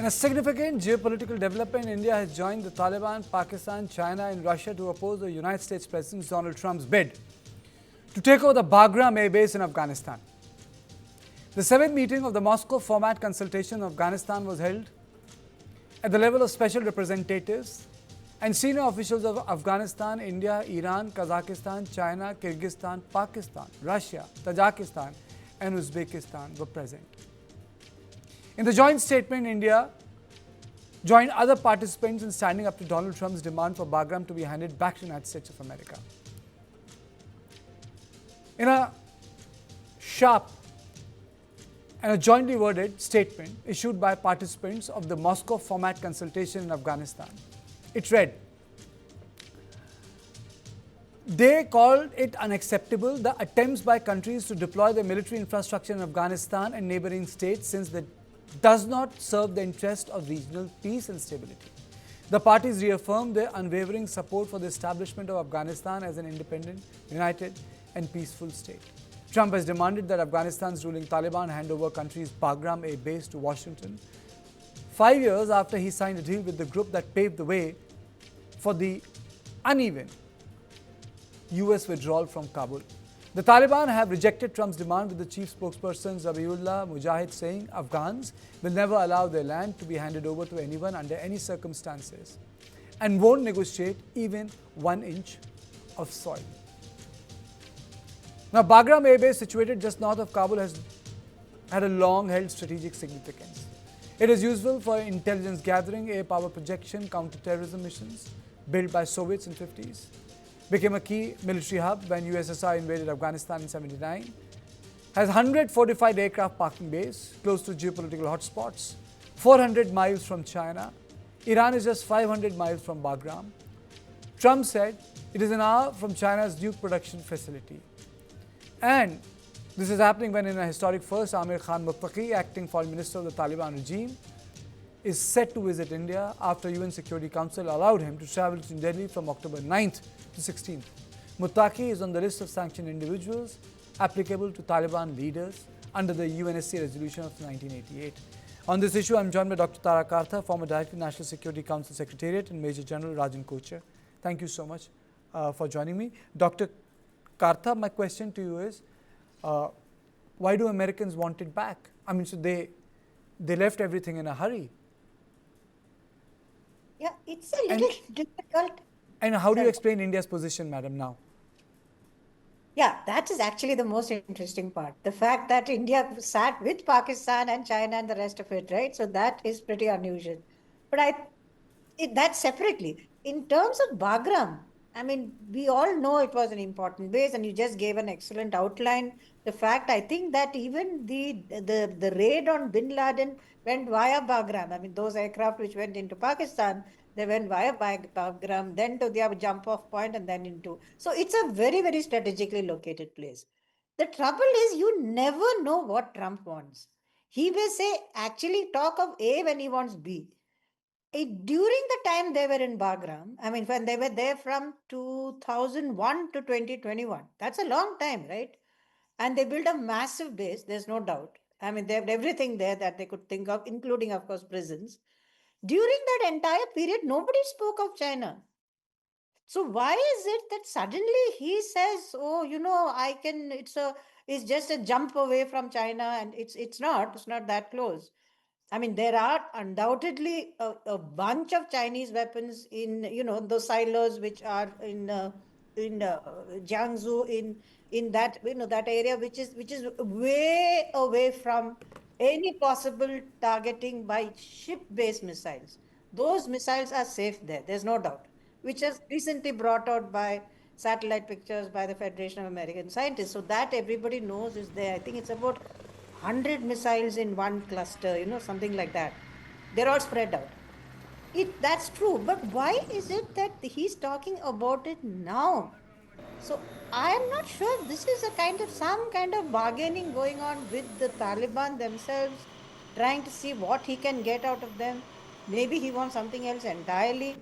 a significant geopolitical development, India has joined the Taliban, Pakistan, China and Russia to oppose the United States President Donald Trump's bid to take over the Bagram air base in Afghanistan. The 7th meeting of the Moscow Format Consultations in Afghanistan was held at the level of special representatives and senior officials of Afghanistan, India, Iran, Kazakhstan, China, Kyrgyzstan, Pakistan, Russia, Tajikistan and Uzbekistan were present. In the joint statement, India joined other participants in standing up to Donald Trump's demand for Bagram to be handed back to the United States of America. In a sharp and a jointly worded statement issued by participants of the Moscow Format Consultation in Afghanistan, it read, they called it unacceptable, the attempts by countries to deploy their military infrastructure in Afghanistan and neighboring states, since that does not serve the interest of regional peace and stability. The parties reaffirmed their unwavering support for the establishment of Afghanistan as an independent, united and peaceful state. Trump has demanded that Afghanistan's ruling Taliban hand over country's Bagram air base to Washington 5 years after he signed a deal with the group that paved the way for the uneven US withdrawal from Kabul. The Taliban have rejected Trump's demand, with the chief spokesperson Zabiullah Mujahid saying Afghans will never allow their land to be handed over to anyone under any circumstances and won't negotiate even 1 inch of soil. Now, Bagram Air Base, situated just north of Kabul, has had a long-held strategic significance. It is useful for intelligence gathering, air power projection, counter-terrorism missions built by Soviets in the 50s. Became a key military hub when USSR invaded Afghanistan in 1979, has 100 fortified aircraft parking bays close to geopolitical hotspots, 400 miles from China. Iran is just 500 miles from Bagram. Trump said it is an hour from China's nuke production facility. And this is happening when, in a historic first, Amir Khan Muttaqi, acting foreign minister of the Taliban regime, is set to visit India after UN Security Council allowed him to travel to Delhi from October 9th to 16th. Muttaqi is on the list of sanctioned individuals applicable to Taliban leaders under the UNSC resolution of 1988. On this issue, I am joined by Dr. Tara Kartha, former Director, National Security Council Secretariat, and Major General Rajan Kochar. Thank you so much for joining me. Dr. Kartha, my question to you is, why do Americans want it back? I mean, so they left everything in a hurry. Yeah, it's a little difficult. And how do you explain India's position, madam, now? Yeah, that is actually the most interesting part. The fact that India sat with Pakistan and China and the rest of it, right? So that is pretty unusual. But that separately. In terms of Bagram, I mean, we all know it was an important base, and you just gave an excellent outline. The fact, I think, that even the raid on Bin Laden went via Bagram. I mean, those aircraft which went into Pakistan, they went via Bagram, then to their jump-off point, and then into. So it's a very, very strategically located place. The trouble is, you never know what Trump wants. He may say, actually talk of A when he wants B. During the time they were in Bagram, I mean, when they were there from 2001 to 2021, that's a long time, right? And they built a massive base, there's no doubt. I mean, they have everything there that they could think of, including, of course, prisons. During that entire period, nobody spoke of China. So why is it that suddenly he says, oh, it's just a jump away from China, and it's not that close. I mean, there are undoubtedly a bunch of Chinese weapons in, those silos which are in Jiangsu, in that, that area which is way away from any possible targeting by ship-based missiles. Those missiles are safe there. There's no doubt, which has recently brought out by satellite pictures by the Federation of American Scientists. So that everybody knows is there. I think it's about 100 missiles in one cluster, something like that. They're all spread out. That's true. But why is it that he's talking about it now? So I am not sure. This is some kind of bargaining going on with the Taliban themselves, trying to see what he can get out of them. Maybe he wants something else entirely.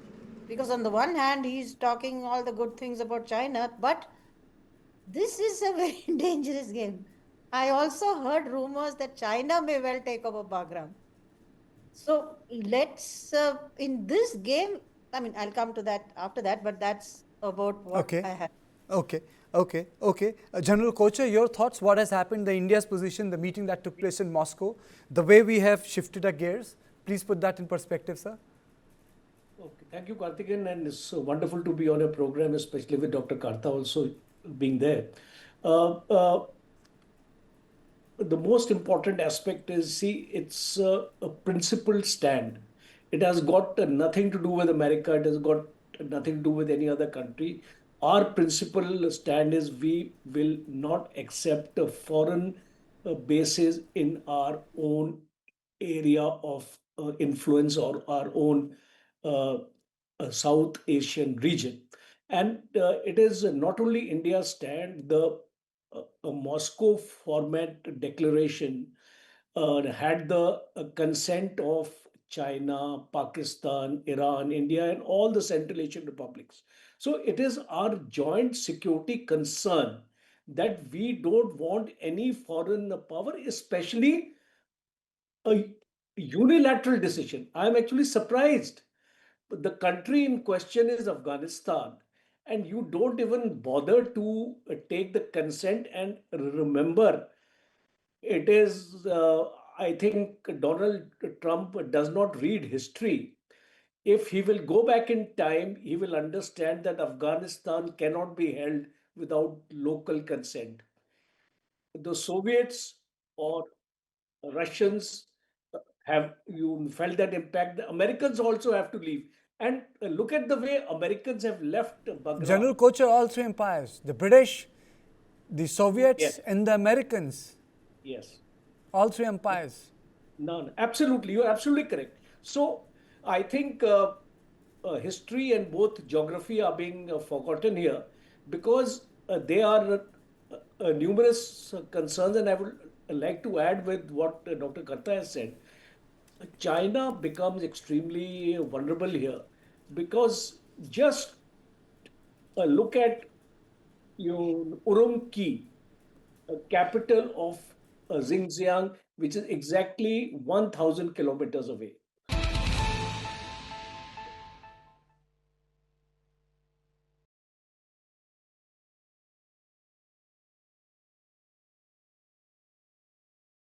Because on the one hand, he's talking all the good things about China, but this is a very dangerous game. I also heard rumors that China may well take over Bagram. So let's, in this game, I mean, I'll come to that after that, but that's about what Okay. I have. Okay. General Kocher, your thoughts? What has happened? The India's position, the meeting that took place in Moscow, the way we have shifted our gears. Please put that in perspective, sir. Okay, thank you, Karthikeyan, and it's wonderful to be on a program, especially with Dr. Kartha also being there. Uh, uh, the most important aspect is, see, it's a principled stand. It has got nothing to do with America. It has got nothing to do with any other country. Our principal stand is we will not accept foreign bases in our own area of influence or our own uh, South Asian region. And it is not only India's stand, the Moscow Format Declaration had the consent of China, Pakistan, Iran, India, and all the Central Asian republics. So it is our joint security concern that we don't want any foreign power, especially a unilateral decision. I'm actually surprised. The country in question is Afghanistan, and you don't even bother to take the consent and remember. It is, I think, Donald Trump does not read history. If he will go back in time, he will understand that Afghanistan cannot be held without local consent. The Soviets or Russians have you felt that impact. The Americans also have to leave. And look at the way Americans have left Bagram. General Kocher, all three empires, the British, the Soviets, Yes, and the Americans, yes. all three empires. No, absolutely. You're absolutely correct. So I think history and both geography are being forgotten here because there are numerous concerns, and I would like to add with what Dr. Karta has said. China becomes extremely vulnerable here because just look at Urumqi, capital of Xinjiang, which is exactly 1,000 kilometers away.